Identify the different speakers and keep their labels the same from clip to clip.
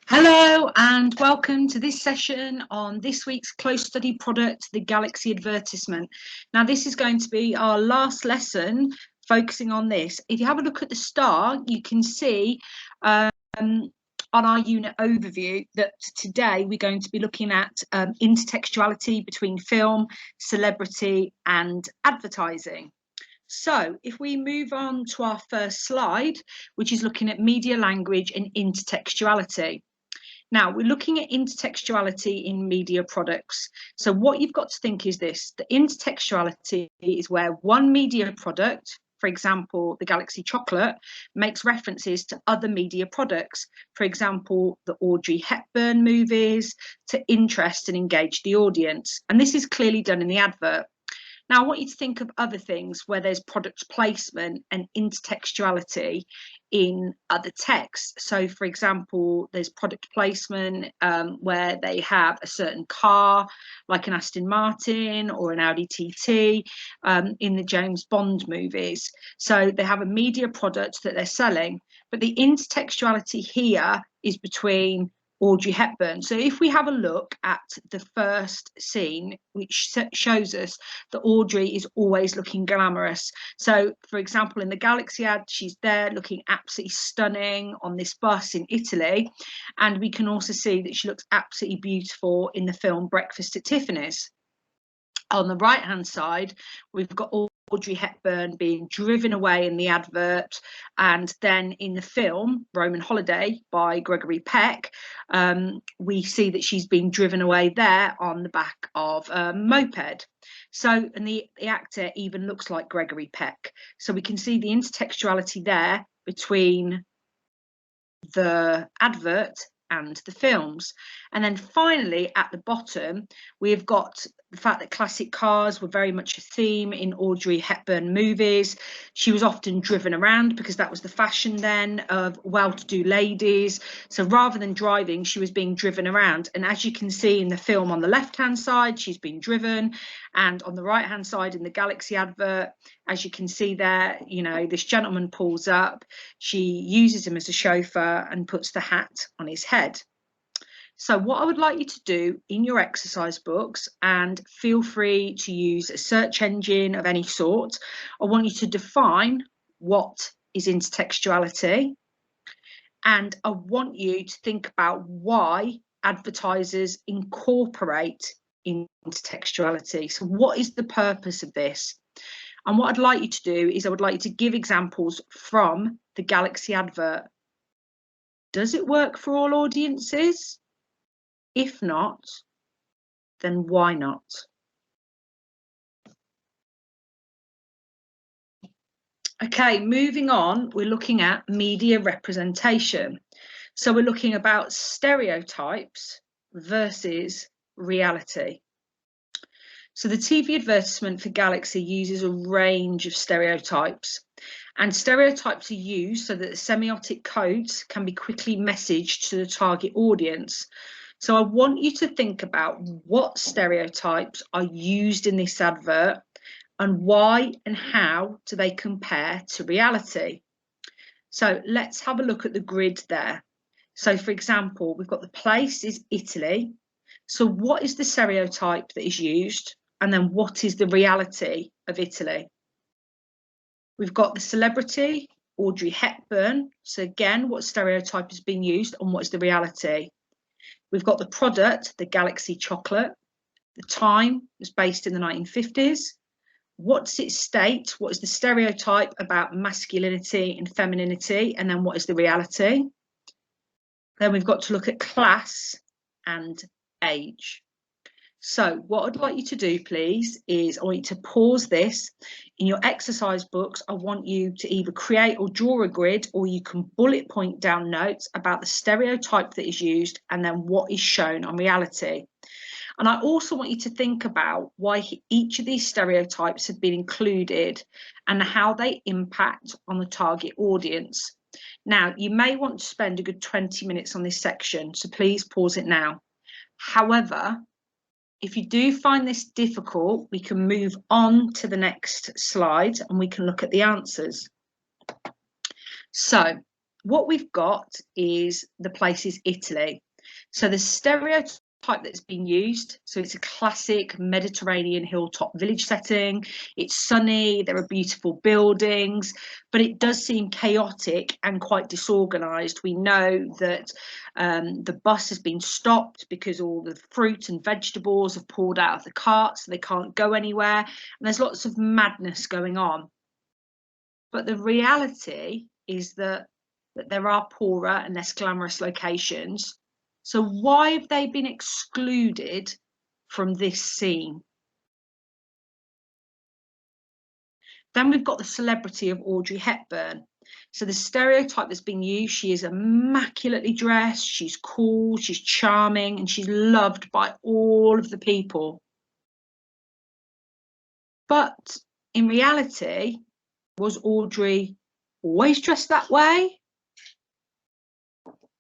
Speaker 1: Hello and welcome to this session on this week's close study product, the Galaxy advertisement. Now this is going to be our last lesson focusing on this. If you have a look at the star, you can see on our unit overview that today we're going to be looking at intertextuality between film, celebrity and advertising. So if we move on to our first slide, which is looking at media language and intertextuality. Now, we're looking at intertextuality in media products. So what you've got to think is this: the intertextuality is where one media product, for example, the Galaxy chocolate, makes references to other media products, for example, the Audrey Hepburn movies, to interest and engage the audience. And this is clearly done in the advert. Now, I want you to think of other things where there's product placement and intertextuality in other texts. So, for example, there's product placement where they have a certain car, like an Aston Martin or an Audi TT in the James Bond movies. So they have a media product that they're selling, but the intertextuality here is between Audrey Hepburn. So if we have a look at the first scene, which shows us that Audrey is always looking glamorous. So for example, in the Galaxy ad, she's there looking absolutely stunning on this bus in Italy. And we can also see that she looks absolutely beautiful in the film Breakfast at Tiffany's. On the right hand side, we've got Audrey Hepburn being driven away in the advert, and then in the film Roman Holiday by Gregory Peck, we see that she's being driven away there on the back of a moped. So, and the actor even looks like Gregory Peck. So we can see the intertextuality there between the advert and the films. And then finally at the bottom we've got the fact that classic cars were very much a theme in Audrey Hepburn movies. She was often driven around because that was the fashion then of well-to-do ladies. So rather than driving, she was being driven around. And as you can see in the film, on the left-hand side, she's being driven. And on the right-hand side in the Galaxy advert, as you can see there, you know, this gentleman pulls up. She uses him as a chauffeur and puts the hat on his head. So what I would like you to do in your exercise books, and feel free to use a search engine of any sort, I want you to define what is intertextuality, and I want you to think about why advertisers incorporate intertextuality. So what is the purpose of this? And what I'd like you to do is I would like you to give examples from the Galaxy advert. Does it work for all audiences? If not, then why not? Okay, moving on, we're looking at media representation. So we're looking about stereotypes versus reality. So the TV advertisement for Galaxy uses a range of stereotypes, and stereotypes are used so that the semiotic codes can be quickly messaged to the target audience. So I want you to think about what stereotypes are used in this advert and why and how do they compare to reality. So let's have a look at the grid there. So for example, we've got the place is Italy. So what is the stereotype that is used? And then what is the reality of Italy? We've got the celebrity, Audrey Hepburn. So again, what stereotype is being used and what is the reality? We've got the product, the Galaxy chocolate. The time was based in the 1950s. What does it state? What is the stereotype about masculinity and femininity? And then what is the reality? Then we've got to look at class and age. So what I'd like you to do, please, is I want you to pause this. In your exercise books, I want you to either create or draw a grid, or you can bullet point down notes about the stereotype that is used and then what is shown on reality. And I also want you to think about why each of these stereotypes have been included and how they impact on the target audience. Now, you may want to spend a good 20 minutes on this section, so please pause it now. However, if you do find this difficult, we can move on to the next slide and we can look at the answers. So what we've got is the place is Italy. So the stereotype that's been used, so it's a classic Mediterranean hilltop village setting. It's sunny, there are beautiful buildings, but it does seem chaotic and quite disorganized. We know that the bus has been stopped because all the fruit and vegetables have poured out of the cart, so they can't go anywhere, and there's lots of madness going on. But the reality is that there are poorer and less glamorous locations. So why have they been excluded from this scene? Then we've got the celebrity of Audrey Hepburn. So the stereotype that's been used, she is immaculately dressed, she's cool, she's charming, and she's loved by all of the people. But in reality, was Audrey always dressed that way?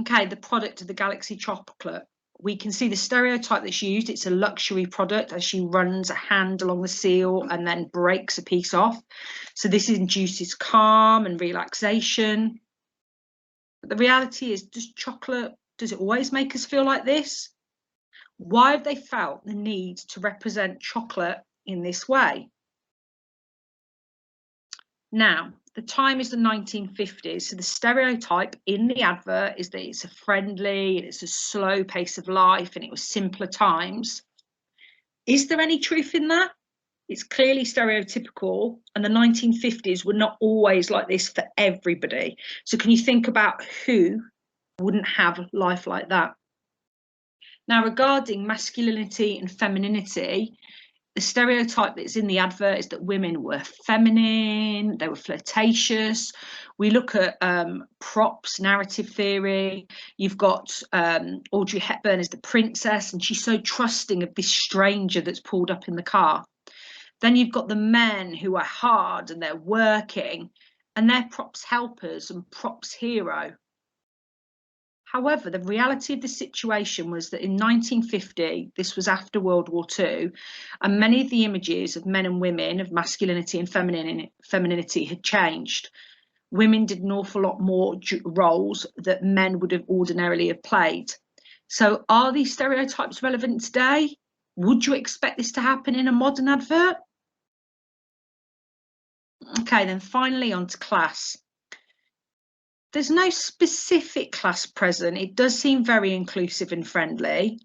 Speaker 1: Okay, the product of the Galaxy chocolate. We can see the stereotype that's used. It's a luxury product as she runs a hand along the seal and then breaks a piece off. So this induces calm and relaxation. But the reality is, does it always make us feel like this? Why have they felt the need to represent chocolate in this way? Now, the time is the 1950s, so the stereotype in the advert is that it's a friendly, it's a slow pace of life, and it was simpler times. Is there any truth in that? It's clearly stereotypical, and the 1950s were not always like this for everybody. So can you think about who wouldn't have life like that? Now, regarding masculinity and femininity, the stereotype that's in the advert is that women were feminine, they were flirtatious. We look at props, narrative theory. You've got Audrey Hepburn as the princess, and she's so trusting of this stranger that's pulled up in the car. Then you've got the men who are hard and they're working, and they're props helpers and props hero. However, the reality of the situation was that in 1950, this was after World War II, and many of the images of men and women, of masculinity and femininity had changed. Women did an awful lot more roles that men would have ordinarily have played. So are these stereotypes relevant today? Would you expect this to happen in a modern advert? Okay, then finally on to class. There's no specific class present. It does seem very inclusive and friendly.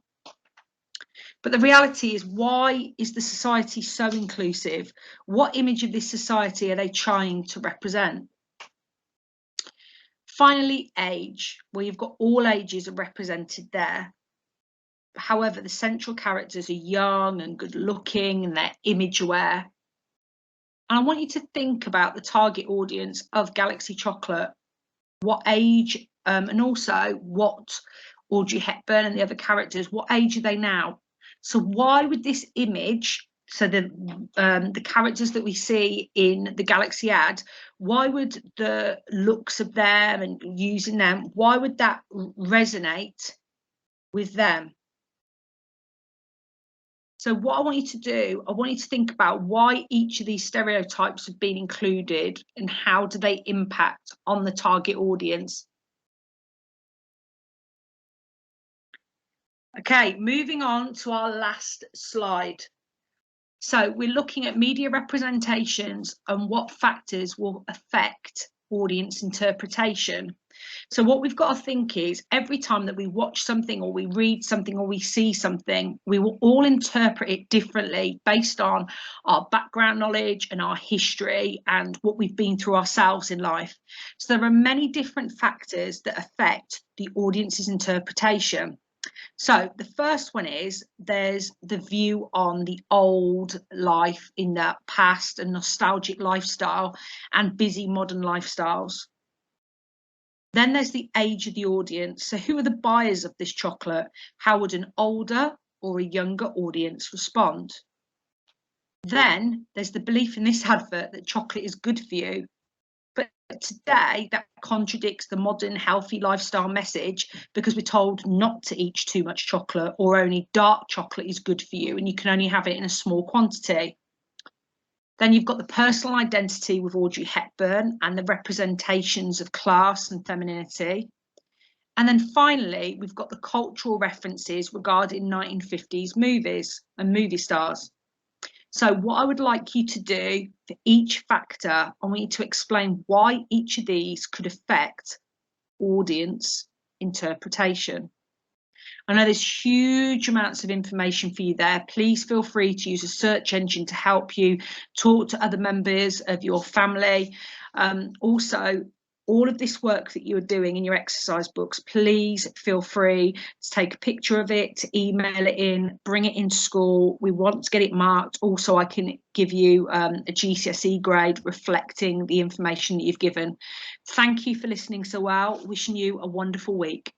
Speaker 1: But the reality is, why is the society so inclusive? What image of this society are they trying to represent? Finally, age. Well, you've got all ages are represented there. However, the central characters are young and good looking and they're image aware. And I want you to think about the target audience of Galaxy Chocolate. What age, and also what Audrey Hepburn and the other characters, what age are they now? So why would this image, so the characters that we see in the Galaxy ad, why would the looks of them and using them, why would that resonate with them? So what I want you to do, I want you to think about why each of these stereotypes have been included and how do they impact on the target audience. Okay, moving on to our last slide. So we're looking at media representations and what factors will affect audience interpretation. So what we've got to think is every time that we watch something or we read something or we see something, we will all interpret it differently based on our background knowledge and our history and what we've been through ourselves in life. So there are many different factors that affect the audience's interpretation. So the first one is there's the view on the old life in the past and nostalgic lifestyle and busy modern lifestyles. Then there's the age of the audience. So who are the buyers of this chocolate? How would an older or a younger audience respond? Then there's the belief in this advert that chocolate is good for you. But today that contradicts the modern healthy lifestyle message, because we're told not to eat too much chocolate, or only dark chocolate is good for you and you can only have it in a small quantity. Then you've got the personal identity with Audrey Hepburn and the representations of class and femininity. And then finally, we've got the cultural references regarding 1950s movies and movie stars. So what I would like you to do for each factor, I want you to explain why each of these could affect audience interpretation. I know there's huge amounts of information for you there. Please feel free to use a search engine to help you talk to other members of your family. Also, all of this work that you're doing in your exercise books, please feel free to take a picture of it, to email it in, bring it into school. We want to get it marked. Also, I can give you a GCSE grade reflecting the information that you've given. Thank you for listening so well. Wishing you a wonderful week.